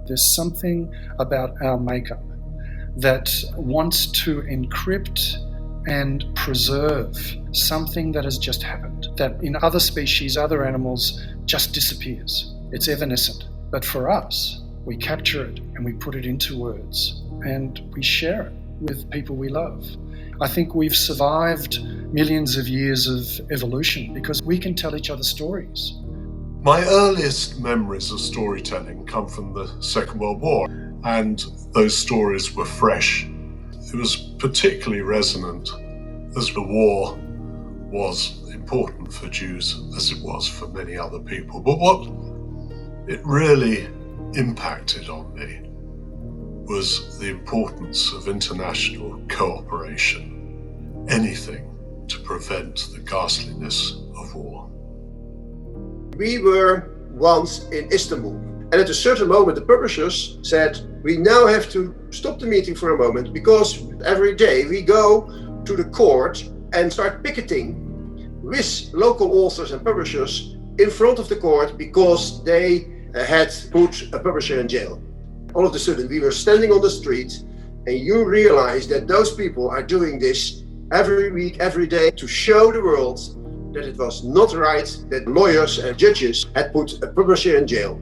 There's something about our makeup that wants to encrypt and preserve something that has just happened, that in other species, other animals, just disappears. It's evanescent. But for us, we capture it and we put it into words and we share it with people we love. I think we've survived millions of years of evolution because we can tell each other stories. My earliest memories of storytelling come from the Second World War, and those stories were fresh. It was particularly resonant as the war was important for Jews as it was for many other people. But what it really impacted on me was the importance of international cooperation, anything to prevent the ghastliness of war. We were once in Istanbul, and at a certain moment the publishers said, we now have to stop the meeting for a moment because every day we go to the court and start picketing with local authors and publishers in front of the court because they had put a publisher in jail. All of a sudden we were standing on the street and you realize that those people are doing this every week, every day to show the world that it was not right that lawyers and judges had put a publisher in jail.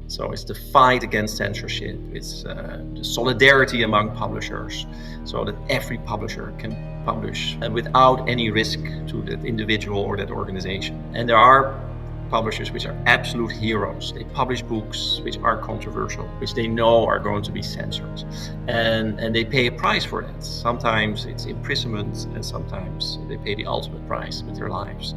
So it's the fight against censorship, it's the solidarity among publishers, so that every publisher can publish without any risk to that individual or that organization. And there are publishers which are absolute heroes. They publish books which are controversial, which they know are going to be censored. And they pay a price for that. Sometimes it's imprisonment, and sometimes they pay the ultimate price with their lives.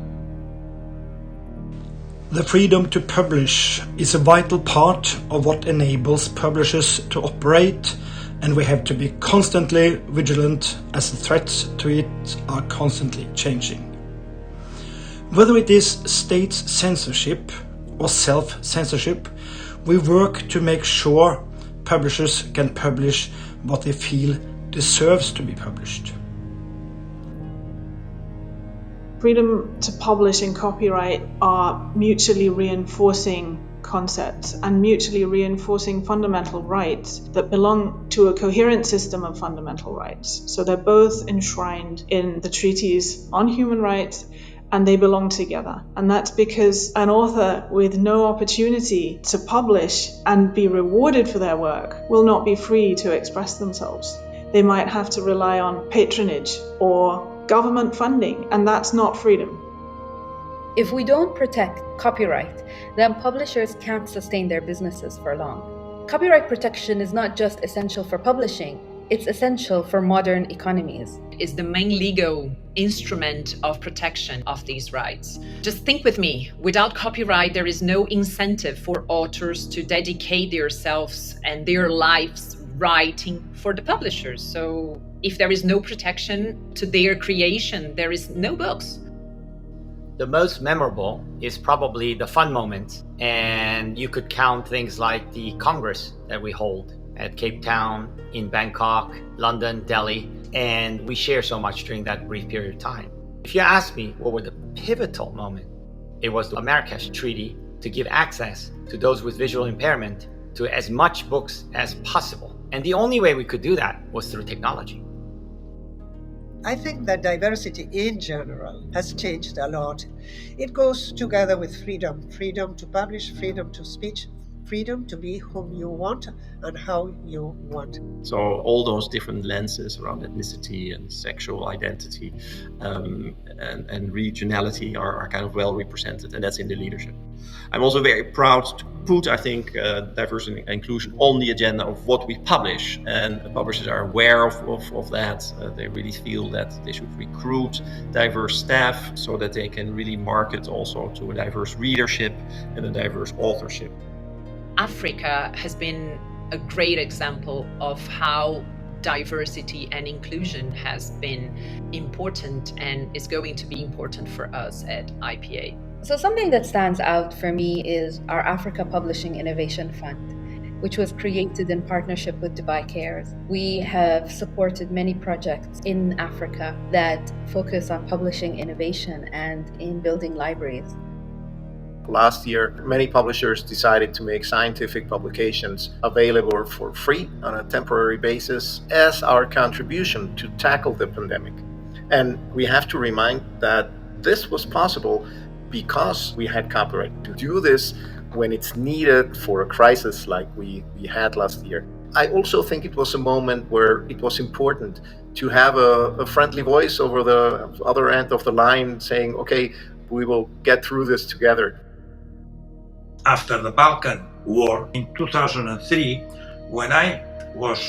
The freedom to publish is a vital part of what enables publishers to operate, and we have to be constantly vigilant as the threats to it are constantly changing. Whether it is state censorship or self-censorship, we work to make sure publishers can publish what they feel deserves to be published. Freedom to publish and copyright are mutually reinforcing concepts and mutually reinforcing fundamental rights that belong to a coherent system of fundamental rights. So they're both enshrined in the treaties on human rights, and they belong together. And that's because an author with no opportunity to publish and be rewarded for their work will not be free to express themselves. They might have to rely on patronage or government funding, and that's not freedom. If we don't protect copyright, then publishers can't sustain their businesses for long. Copyright protection is not just essential for publishing, it's essential for modern economies. It's the main legal instrument of protection of these rights. Just think with me, without copyright, there is no incentive for authors to dedicate themselves and their lives writing for the publishers. So if there is no protection to their creation, there is no books. The most memorable is probably the fun moment, and you could count things like the Congress that we hold at Cape Town, in Bangkok, London, Delhi, and we share so much during that brief period of time. If you ask me what was the pivotal moment, it was the Marrakesh Treaty to give access to those with visual impairment to as much books as possible. And the only way we could do that was through technology. I think that diversity in general has changed a lot. It goes together with freedom. Freedom to publish, freedom to speech, freedom to be whom you want and how you want. So all those different lenses around ethnicity and sexual identity and regionality are kind of well represented, and that's in the leadership. I'm also very proud to put, I think, diversity and inclusion on the agenda of what we publish, and publishers are aware of that. They really feel that they should recruit diverse staff so that they can really market also to a diverse readership and a diverse authorship. Africa has been a great example of how diversity and inclusion has been important and is going to be important for us at IPA. So something that stands out for me is our Africa Publishing Innovation Fund, which was created in partnership with Dubai Cares. We have supported many projects in Africa that focus on publishing innovation and in building libraries. Last year, many publishers decided to make scientific publications available for free on a temporary basis as our contribution to tackle the pandemic. And we have to remind that this was possible because we had copyright to do this when it's needed for a crisis like we had last year. I also think it was a moment where it was important to have a friendly voice over the other end of the line saying, okay, we will get through this together. After the Balkan War in 2003, when I was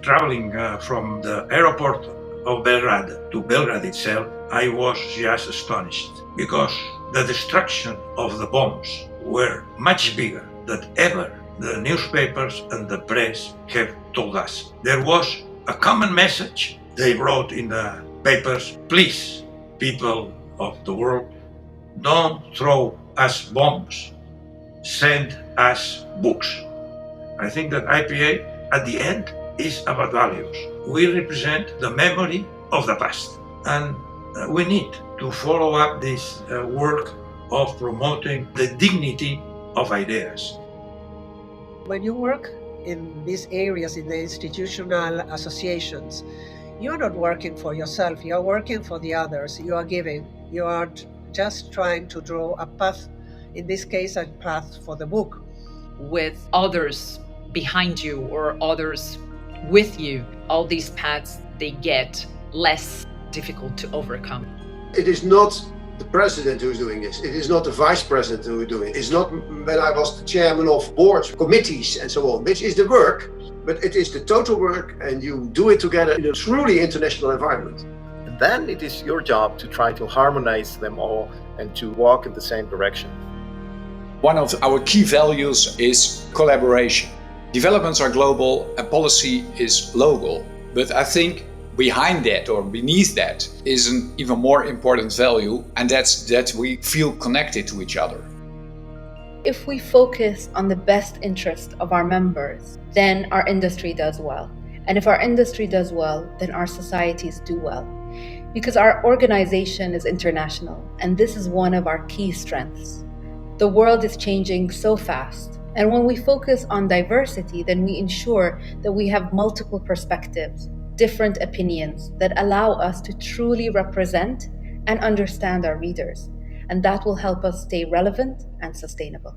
traveling from the airport of Belgrade to Belgrade itself, I was just astonished because the destruction of the bombs were much bigger than ever the newspapers and the press have told us. There was a common message they wrote in the papers: please, people of the world, don't throw us bombs, send us books. I think that IPA at the end is about values. We represent the memory of the past, and we need to follow up this work of promoting the dignity of ideas. When you work in these areas, in the institutional associations, you're not working for yourself, you're working for the others, you are giving, you are just trying to draw a path, in this case a path for the book. With others behind you or others with you, all these paths, they get less difficult to overcome. It is not the president who is doing this. It is not the vice president who is doing it. It's not when I was the chairman of boards, committees and so on, which is the work, but it is the total work, and you do it together in a truly international environment. And then it is your job to try to harmonize them all and to walk in the same direction. One of our key values is collaboration. Developments are global and policy is local, but I think behind that or beneath that is an even more important value, and that's that we feel connected to each other. If we focus on the best interest of our members, then our industry does well. And if our industry does well, then our societies do well. Because our organization is international, and this is one of our key strengths. The world is changing so fast, and when we focus on diversity, then we ensure that we have multiple perspectives, different opinions that allow us to truly represent and understand our readers. And that will help us stay relevant and sustainable.